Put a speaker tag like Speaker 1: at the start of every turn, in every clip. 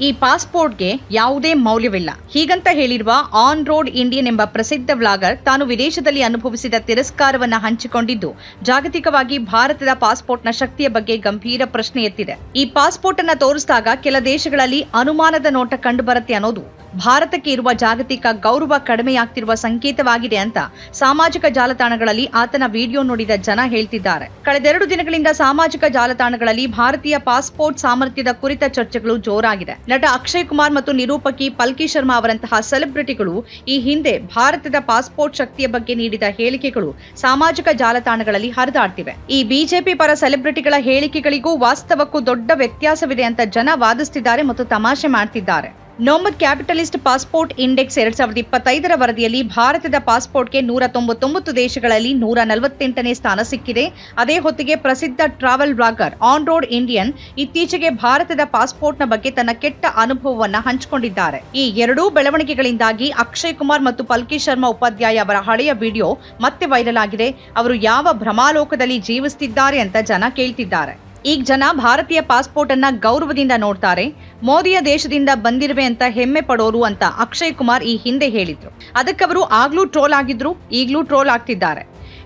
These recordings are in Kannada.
Speaker 1: ಈ ಪಾಸ್ಪೋರ್ಟ್ಗೆ ಯಾವುದೇ ಮೌಲ್ಯವಿಲ್ಲ. ಹೀಗಂತ ಹೇಳಿರುವ ಆನ್ ರೋಡ್ ಇಂಡಿಯನ್ ಎಂಬ ಪ್ರಸಿದ್ಧ ವ್ಲಾಗರ್ ತಾನು ವಿದೇಶದಲ್ಲಿ ಅನುಭವಿಸಿದ ತಿರಸ್ಕಾರವನ್ನ ಹಂಚಿಕೊಂಡಿದ್ದು ಜಾಗತಿಕವಾಗಿ ಭಾರತದ ಪಾಸ್ಪೋರ್ಟ್ನ ಶಕ್ತಿಯ ಬಗ್ಗೆ ಗಂಭೀರ ಪ್ರಶ್ನೆ ಎತ್ತಿದೆ. ಈ ಪಾಸ್ಪೋರ್ಟ್ ಅನ್ನ ತೋರಿಸಿದಾಗ ಕೆಲ ದೇಶಗಳಲ್ಲಿ ಅನುಮಾನದ ನೋಟ ಕಂಡುಬರುತ್ತೆ ಅನ್ನೋದು ಭಾರತಕ್ಕೆ ಇರುವ ಜಾಗತಿಕ ಗೌರವ ಕಡಿಮೆಯಾಗ್ತಿರುವ ಸಂಕೇತವಾಗಿದೆ ಅಂತ ಸಾಮಾಜಿಕ ಜಾಲತಾಣಗಳಲ್ಲಿ ಆತನ ವಿಡಿಯೋ ನೋಡಿದ ಜನ ಹೇಳ್ತಿದ್ದಾರೆ. ಕಳೆದೆರಡು ದಿನಗಳಿಂದ ಸಾಮಾಜಿಕ ಜಾಲತಾಣಗಳಲ್ಲಿ ಭಾರತೀಯ ಪಾಸ್ಪೋರ್ಟ್ ಸಾಮರ್ಥ್ಯದ ಕುರಿತ ಚರ್ಚೆಗಳು ಜೋರಾಗಿದೆ. ನಟ ಅಕ್ಷಯ್ ಕುಮಾರ್ ಮತ್ತು ನಿರೂಪಕಿ ಪಲ್ಕಿ ಶರ್ಮಾ ಅವರಂತಹ ಸೆಲೆಬ್ರಿಟಿಗಳು ಈ ಹಿಂದೆ ಭಾರತದ ಪಾಸ್ಪೋರ್ಟ್ ಶಕ್ತಿಯ ಬಗ್ಗೆ ನೀಡಿದ ಹೇಳಿಕೆಗಳು ಸಾಮಾಜಿಕ ಜಾಲತಾಣಗಳಲ್ಲಿ ಹರಿದಾಡ್ತಿವೆ. ಈ ಬಿಜೆಪಿ ಪರ ಸೆಲೆಬ್ರಿಟಿಗಳ ಹೇಳಿಕೆಗಳಿಗೂ ವಾಸ್ತವಕ್ಕೂ ದೊಡ್ಡ ವ್ಯತ್ಯಾಸವಿದೆ ಅಂತ ಜನ ವಾದಿಸುತ್ತಿದ್ದಾರೆ ಮತ್ತು ತಮಾಷೆ ಮಾಡ್ತಿದ್ದಾರೆ. ನೋಮದ್ ಕ್ಯಾಪಿಟಲಿಸ್ಟ್ ಪಾಸ್ಪೋರ್ಟ್ ಇಂಡೆಕ್ಸ್ 2025ರ ವರದಿಯಲ್ಲಿ ಭಾರತದ ಪಾಸ್ಪೋರ್ಟ್ಗೆ 199 ದೇಶಗಳಲ್ಲಿ 148ನೇ ಸ್ಥಾನ ಸಿಕ್ಕಿದೆ. ಅದೇ ಹೊತ್ತಿಗೆ ಪ್ರಸಿದ್ಧ travel blogger on road Indian ಇತ್ತೀಚೆಗೆ ಭಾರತದ ಪಾಸ್ಪೋರ್ಟ್ನ ಬಗ್ಗೆ ತನ್ನ ಕೆಟ್ಟ ಅನುಭವವನ್ನ ಹಂಚಿಕೊಂಡಿದ್ದಾರೆ. ಈ ಎರಡೂ ಬೆಳವಣಿಗೆಗಳಿಂದಾಗಿ ಅಕ್ಷಯ್ ಕುಮಾರ್ ಮತ್ತು ಪಲ್ಕಿ ಶರ್ಮಾ ಉಪಾಧ್ಯಾಯ ಅವರ ಹಳೆಯ ವಿಡಿಯೋ ಮತ್ತೆ ವೈರಲ್ ಆಗಿದೆ. ಅವರು ಯಾವ ಭ್ರಮಾಲೋಕದಲ್ಲಿ ಜೀವಿಸುತ್ತಿದ್ದಾರೆ ಅಂತ ಜನ ಕೇಳ್ತಿದ್ದಾರೆ. ಈಗ ಜನ ಭಾರತೀಯ ಪಾಸ್ಪೋರ್ಟ್ ಅನ್ನ ಗೌರವದಿಂದ ನೋಡ್ತಾರೆ. ಮೋದಿಯ ದೇಶದಿಂದ ಬಂದಿರುವೆ ಅಂತ ಹೆಮ್ಮೆ ಪಡೋರು ಅಂತ ಅಕ್ಷಯ್ ಕುಮಾರ್ ಈ ಹಿಂದೆ ಹೇಳಿದ್ರು. ಅದಕ್ಕವರು ಆಗ್ಲೂ ಟ್ರೋಲ್ ಆಗಿದ್ರು, ಈಗಲೂ ಟ್ರೋಲ್ ಆಗ್ತಿದ್ದಾರೆ.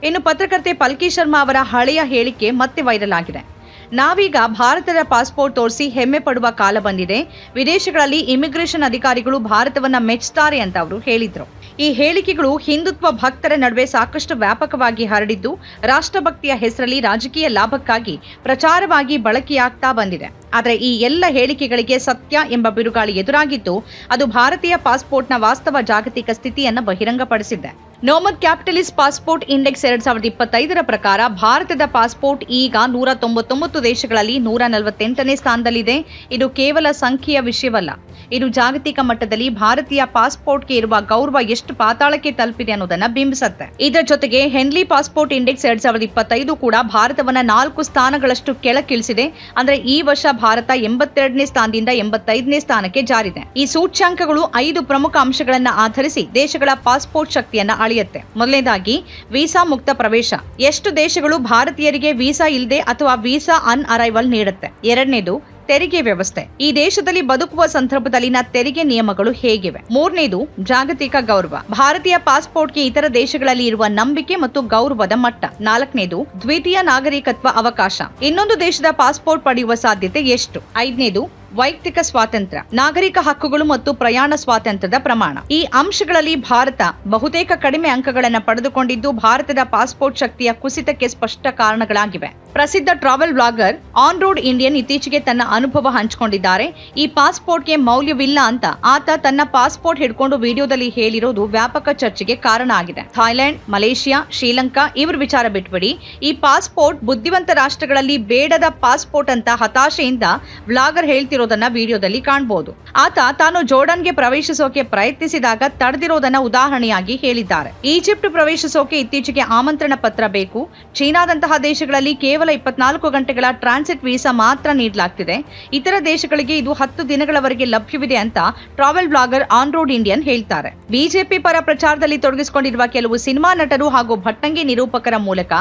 Speaker 1: ಇನ್ನು ಪತ್ರಕರ್ತೆ ಪಲ್ಕಿ ಶರ್ಮಾ ಅವರ ಹಳೆಯ ಹೇಳಿಕೆ ಮತ್ತೆ ವೈರಲ್ ಆಗಿದೆ. ನಾವೀಗ ಭಾರತದ ಪಾಸ್ಪೋರ್ಟ್ ತೋರಿಸಿ ಹೆಮ್ಮೆ ಪಡುವ ಕಾಲ ಬಂದಿದೆ. ವಿದೇಶಗಳಲ್ಲಿ ಇಮಿಗ್ರೇಷನ್ ಅಧಿಕಾರಿಗಳು ಭಾರತವನ್ನ ಮೆಚ್ಚುತ್ತಾರೆ ಅಂತ ಅವರು ಹೇಳಿದ್ರು. ಈ ಹೇಳಿಕೆಗಳು ಹಿಂದುತ್ವ ಭಕ್ತರ ನಡುವೆ ಸಾಕಷ್ಟು ವ್ಯಾಪಕವಾಗಿ ಹರಡಿದ್ದು ರಾಷ್ಟ್ರಭಕ್ತಿಯ ಹೆಸರಲ್ಲಿ ರಾಜಕೀಯ ಲಾಭಕ್ಕಾಗಿ ಪ್ರಚಾರವಾಗಿ ಬಳಕೆಯಾಗ್ತಾ ಬಂದಿದೆ. ಆದರೆ ಈ ಎಲ್ಲ ಹೇಳಿಕೆಗಳಿಗೆ ಸತ್ಯ ಎಂಬ ಬಿರುಗಾಳಿ ಎದುರಾಗಿದ್ದು ಅದು ಭಾರತೀಯ ಪಾಸ್ಪೋರ್ಟ್ನ ವಾಸ್ತವ ಜಾಗತಿಕ ಸ್ಥಿತಿಯನ್ನ ಬಹಿರಂಗಪಡಿಸಿದೆ. ನೋಮದ್ ಕ್ಯಾಪಿಟಲಿಸ್ಟ್ ಪಾಸ್ಪೋರ್ಟ್ ಇಂಡೆಕ್ಸ್ 2025ರ ಪ್ರಕಾರ ಭಾರತದ ಪಾಸ್ಪೋರ್ಟ್ ಈಗ 199 ದೇಶಗಳಲ್ಲಿ 148ನೇ ಸ್ಥಾನದಲ್ಲಿದೆ. ಇದು ಕೇವಲ ಸಂಖ್ಯೆಯ ವಿಷಯವಲ್ಲ, ಇದು ಜಾಗತಿಕ ಮಟ್ಟದಲ್ಲಿ ಭಾರತೀಯ ಪಾಸ್ಪೋರ್ಟ್ಗೆ ಇರುವ ಗೌರವ ಎಷ್ಟು ಪಾತಾಳಕ್ಕೆ ತಲುಪಿದೆ ಅನ್ನೋದನ್ನ ಬಿಂಬಿಸುತ್ತೆ. ಇದರ ಜೊತೆಗೆ ಹೆನ್ಲಿ ಪಾಸ್ಪೋರ್ಟ್ ಇಂಡೆಕ್ಸ್ 2025 ಕೂಡ ಭಾರತವನ್ನ 4 ಸ್ಥಾನಗಳಷ್ಟು ಕೆಳಗಿಳಿಸಿದೆ. ಅಂದ್ರೆ ಈ ವರ್ಷ ಭಾರತ 82ನೇ ಸ್ಥಾನದಿಂದ 85ನೇ ಸ್ಥಾನಕ್ಕೆ ಜಾರಿದೆ. ಈ ಸೂಚ್ಯಾಂಕಗಳು 5 ಪ್ರಮುಖ ಅಂಶಗಳನ್ನ ಆಧರಿಸಿ ದೇಶಗಳ ಪಾಸ್ಪೋರ್ಟ್ ಶಕ್ತಿಯನ್ನ ಅಳೆಯುತ್ತೆ. ಮೊದಲನೇದಾಗಿ ವೀಸಾ ಮುಕ್ತ ಪ್ರವೇಶ. ಎಷ್ಟು ದೇಶಗಳು ಭಾರತೀಯರಿಗೆ ವೀಸಾ ಇಲ್ಲದೆ ಅಥವಾ ವೀಸಾ ಅನ್ ಅರೈವಲ್ ನೀಡುತ್ತೆ. ಎರಡನೇದು ತೆರಿಗೆ ವ್ಯವಸ್ಥೆ. ಈ ದೇಶದಲ್ಲಿ ಬದುಕುವ ಸಂದರ್ಭದಲ್ಲಿನ ತೆರಿಗೆ ನಿಯಮಗಳು ಹೇಗಿವೆ. ಮೂರನೇದು ಜಾಗತಿಕ ಗೌರವ. ಭಾರತೀಯ ಪಾಸ್ಪೋರ್ಟ್ಗೆ ಇತರ ದೇಶಗಳಲ್ಲಿ ಇರುವ ನಂಬಿಕೆ ಮತ್ತು ಗೌರವದ ಮಟ್ಟ. ನಾಲ್ಕನೇದು ದ್ವಿತೀಯ ನಾಗರಿಕತ್ವ ಅವಕಾಶ. ಇನ್ನೊಂದು ದೇಶದ ಪಾಸ್ಪೋರ್ಟ್ ಪಡೆಯುವ ಸಾಧ್ಯತೆ ಎಷ್ಟು. ಐದನೇದು ವೈಯಕ್ತಿಕ ಸ್ವಾತಂತ್ರ್ಯ, ನಾಗರಿಕ ಹಕ್ಕುಗಳು ಮತ್ತು ಪ್ರಯಾಣ ಸ್ವಾತಂತ್ರ್ಯದ ಪ್ರಮಾಣ. ಈ ಅಂಶಗಳಲ್ಲಿ ಭಾರತ ಬಹುತೇಕ ಕಡಿಮೆ ಅಂಕಗಳನ್ನು ಪಡೆದುಕೊಂಡಿದ್ದು ಭಾರತದ ಪಾಸ್ಪೋರ್ಟ್ ಶಕ್ತಿಯ ಕುಸಿತಕ್ಕೆ ಸ್ಪಷ್ಟ ಕಾರಣಗಳಾಗಿವೆ. ಪ್ರಸಿದ್ಧ travel blogger on road Indian ಇತ್ತೀಚೆಗೆ ತನ್ನ ಅನುಭವ ಹಂಚಿಕೊಂಡಿದ್ದಾರೆ. ಈ ಪಾಸ್ಪೋರ್ಟ್ಗೆ ಮೌಲ್ಯವಿಲ್ಲ ಅಂತ ಆತ ತನ್ನ ಪಾಸ್ಪೋರ್ಟ್ ಹಿಡ್ಕೊಂಡು ವಿಡಿಯೋದಲ್ಲಿ ಹೇಳಿರೋದು ವ್ಯಾಪಕ ಚರ್ಚೆಗೆ ಕಾರಣ ಆಗಿದೆ. ಥಾಯ್ಲೆಂಡ್, ಮಲೇಷಿಯಾ, ಶ್ರೀಲಂಕಾ ಇವ್ರ ವಿಚಾರ ಬಿಟ್ಬಿಡಿ. ಈ ಪಾಸ್ಪೋರ್ಟ್ ಬುದ್ಧಿವಂತ ರಾಷ್ಟ್ರಗಳಲ್ಲಿ ಬೇಡದ ಪಾಸ್ಪೋರ್ಟ್ ಅಂತ ಹತಾಶೆಯಿಂದ ಬ್ಲಾಗರ್ ಹೇಳ್ತಿರೋದನ್ನ ವಿಡಿಯೋದಲ್ಲಿ ಕಾಣಬಹುದು. ಆತ ತಾನು ಜೋರ್ಡನ್ಗೆ ಪ್ರವೇಶಿಸೋಕೆ ಪ್ರಯತ್ನಿಸಿದಾಗ ತಡೆದಿರೋದನ್ನ ಉದಾಹರಣೆಯಾಗಿ ಹೇಳಿದ್ದಾರೆ. ಈಜಿಪ್ಟ್ ಪ್ರವೇಶಿಸೋಕೆ ಇತ್ತೀಚೆಗೆ ಆಮಂತ್ರಣ ಪತ್ರ ಬೇಕು. ಚೀನಾದಂತಹ ದೇಶಗಳಲ್ಲಿ ಕೇವಲ 24 ಗಂಟೆಗಳ ಟ್ರಾನ್ಸಿಟ್ ವೀಸಾ ಮಾತ್ರ ನೀಡಲಾಗ್ತಿದೆ. ಇತರ ದೇಶಗಳಿಗೆ ಇದು 10 ದಿನಗಳವರೆಗೆ ಲಭ್ಯವಿದೆ ಅಂತ travel blogger on road Indian ಹೇಳ್ತಾರೆ. ಬಿಜೆಪಿ ಪರ ಪ್ರಚಾರದಲ್ಲಿ ತೊಡಗಿಸಿಕೊಂಡಿರುವ ಕೆಲವು ಸಿನಿಮಾ ನಟರು ಹಾಗೂ ಭಟ್ಟಂಗಿ ನಿರೂಪಕರ ಮೂಲಕ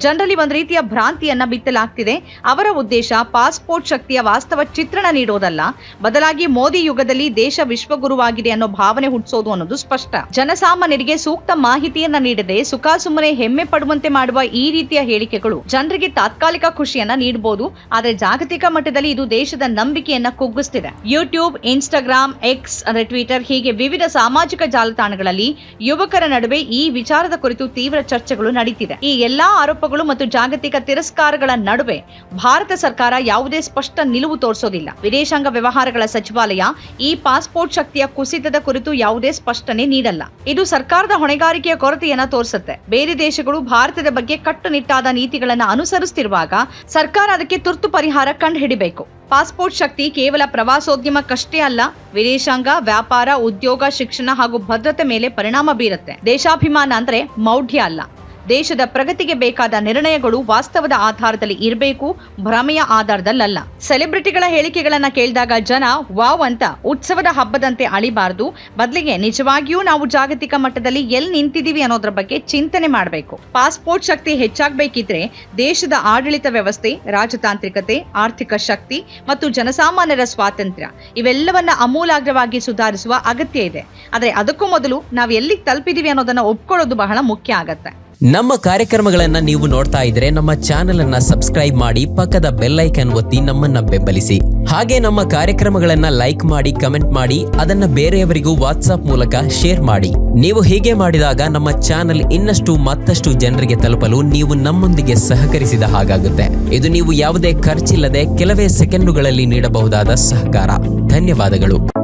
Speaker 1: ಜನರಲ್ಲಿ ಒಂದು ರೀತಿಯ ಭ್ರಾಂತಿಯನ್ನ ಬಿತ್ತಲಾಗ್ತಿದೆ. ಅವರ ಉದ್ದೇಶ ಪಾಸ್ಪೋರ್ಟ್ ಶಕ್ತಿಯ ವಾಸ್ತವ ಚಿತ್ರಣ ನೀಡೋದಲ್ಲ, ಬದಲಾಗಿ ಮೋದಿ ಯುಗದಲ್ಲಿ ದೇಶ ವಿಶ್ವಗುರುವಾಗಿದೆ ಅನ್ನೋ ಭಾವನೆ ಹುಟ್ಟಿಸೋದು ಅನ್ನೋದು ಸ್ಪಷ್ಟ. ಜನಸಾಮಾನ್ಯರಿಗೆ ಸೂಕ್ತ ಮಾಹಿತಿಯನ್ನ ನೀಡದೆ ಸುಖಾಸುಮ್ಮನೆ ಹೆಮ್ಮೆ ಪಡುವಂತೆ ಮಾಡುವ ಈ ರೀತಿಯ ಹೇಳಿಕೆಗಳು ಜನರಿಗೆ ತಾತ್ಕಾಲಿಕ ಖುಷಿಯನ್ನ ನೀಡಬಹುದು, ಆದರೆ ಜಾಗತಿಕ ಮಟ್ಟದಲ್ಲಿ ಇದು ದೇಶದ ನಂಬಿಕೆಯನ್ನ ಕುಗ್ಗಿಸುತ್ತಿದೆ. ಯೂಟ್ಯೂಬ್, ಇನ್ಸ್ಟಾಗ್ರಾಮ್, ಎಕ್ಸ್, ಟ್ವಿಟರ್ ಹೀಗೆ ವಿವಿಧ ಸಾಮಾಜಿಕ ಜಾಲತಾಣಗಳಲ್ಲಿ ಯುವಕರ ನಡುವೆ ಈ ವಿಚಾರದ ಕುರಿತು ತೀವ್ರ ಚರ್ಚೆಗಳು ನಡೀತಿದೆ. ಈ ಎಲ್ಲಾ ಆರೋಪಗಳು ಮತ್ತು ಜಾಗತಿಕ ತಿರಸ್ಕಾರಗಳ ನಡುವೆ ಭಾರತ ಸರ್ಕಾರ ಯಾವುದೇ ಸ್ಪಷ್ಟ ನಿಲುವು ತೋರಿಸೋದಿಲ್ಲ. ವಿದೇಶಾಂಗ ವ್ಯವಹಾರಗಳ ಸಚಿವಾಲಯ ಈ ಪಾಸ್ಪೋರ್ಟ್ ಶಕ್ತಿಯ ಕುಸಿತದ ಕುರಿತು ಯಾವುದೇ ಸ್ಪಷ್ಟನೆ ನೀಡಲ್ಲ. ಇದು ಸರ್ಕಾರದ ಹೊಣೆಗಾರಿಕೆಯ ಕೊರತೆಯನ್ನ ತೋರಿಸುತ್ತೆ. ಬೇರೆ ದೇಶಗಳು ಭಾರತದ ಬಗ್ಗೆ ಕಟ್ಟುನಿಟ್ಟಾದ ನೀತಿಗಳನ್ನು ಅನುಸರಿಸುತ್ತಿರುವಾಗ ಸರ್ಕಾರ ಅದಕ್ಕೆ ತುರ್ತು ಪರಿಹಾರ ಕಂಡುಹಿಡಿಬೇಕು. ಪಾಸ್ಪೋರ್ಟ್ ಶಕ್ತಿ ಕೇವಲ ಪ್ರವಾಸೋದ್ಯಮಕ್ಕಷ್ಟೇ ಅಲ್ಲ, ವಿದೇಶಾಂಗ, ವ್ಯಾಪಾರ, ಉದ್ಯೋಗ, ಶಿಕ್ಷಣ ಹಾಗೂ ಭದ್ರತೆ ಮೇಲೆ ಪರಿಣಾಮ ಬೀರುತ್ತೆ. ದೇಶಾಭಿಮಾನ ಅಂದ್ರೆ ಮೌಢ್ಯ ಅಲ್ಲ, ದೇಶದ ಪ್ರಗತಿಗೆ ಬೇಕಾದ ನಿರ್ಣಯಗಳು ವಾಸ್ತವದ ಆಧಾರದಲ್ಲಿ ಇರಬೇಕು, ಭ್ರಮೆಯ ಆಧಾರದಲ್ಲಲ್ಲ. ಸೆಲೆಬ್ರಿಟಿಗಳ ಹೇಳಿಕೆಗಳನ್ನ ಕೇಳಿದಾಗ ಜನ ವಾವ್ ಅಂತ ಉತ್ಸವದ ಹಬ್ಬದಂತೆ ಅಳಿಬಾರದು. ಬದಲಿಗೆ ನಿಜವಾಗಿಯೂ ನಾವು ಜಾಗತಿಕ ಮಟ್ಟದಲ್ಲಿ ಎಲ್ಲಿ ನಿಂತಿದ್ದೀವಿ ಅನ್ನೋದ್ರ ಬಗ್ಗೆ ಚಿಂತನೆ ಮಾಡಬೇಕು. ಪಾಸ್ಪೋರ್ಟ್ ಶಕ್ತಿ ಹೆಚ್ಚಾಗಬೇಕಿದ್ರೆ ದೇಶದ ಆಡಳಿತ ವ್ಯವಸ್ಥೆ, ರಾಜತಾಂತ್ರಿಕತೆ, ಆರ್ಥಿಕ ಶಕ್ತಿ ಮತ್ತು ಜನಸಾಮಾನ್ಯರ ಸ್ವಾತಂತ್ರ್ಯ ಇವೆಲ್ಲವನ್ನ ಆಮೂಲಾಗ್ರವಾಗಿ ಸುಧಾರಿಸುವ ಅಗತ್ಯ ಇದೆ. ಆದರೆ ಅದಕ್ಕೂ ಮೊದಲು ನಾವು ಎಲ್ಲಿಗೆ ತಲುಪಿದೀವಿ ಅನ್ನೋದನ್ನ ಒಪ್ಕೊಳ್ಳೋದು ಬಹಳ ಮುಖ್ಯ ಆಗತ್ತೆ.
Speaker 2: ನಮ್ಮ ಕಾರ್ಯಕ್ರಮಗಳನ್ನ ನೀವು ನೋಡ್ತಾ ಇದ್ರೆ ನಮ್ಮ ಚಾನೆಲ್ ಅನ್ನ ಸಬ್ಸ್ಕ್ರೈಬ್ ಮಾಡಿ, ಪಕ್ಕದ ಬೆಲ್ ಐಕಾನ್ ಒತ್ತಿ ನಮ್ಮನ್ನ ಬೆಂಬಲಿಸಿ. ಹಾಗೆ ನಮ್ಮ ಕಾರ್ಯಕ್ರಮಗಳನ್ನ ಲೈಕ್ ಮಾಡಿ, ಕಮೆಂಟ್ ಮಾಡಿ, ಅದನ್ನ ಬೇರೆಯವರಿಗೂ ವಾಟ್ಸ್ಆಪ್ ಮೂಲಕ ಶೇರ್ ಮಾಡಿ. ನೀವು ಹೀಗೆ ಮಾಡಿದಾಗ ನಮ್ಮ ಚಾನೆಲ್ ಇನ್ನಷ್ಟು ಮತ್ತಷ್ಟು ಜನರಿಗೆ ತಲುಪಲು ನೀವು ನಮ್ಮೊಂದಿಗೆ ಸಹಕರಿಸಿದ ಹಾಗಾಗುತ್ತೆ. ಇದು ನೀವು ಯಾವುದೇ ಖರ್ಚಿಲ್ಲದೆ ಕೆಲವೇ ಸೆಕೆಂಡುಗಳಲ್ಲಿ ನೀಡಬಹುದಾದ ಸಹಕಾರ. ಧನ್ಯವಾದಗಳು.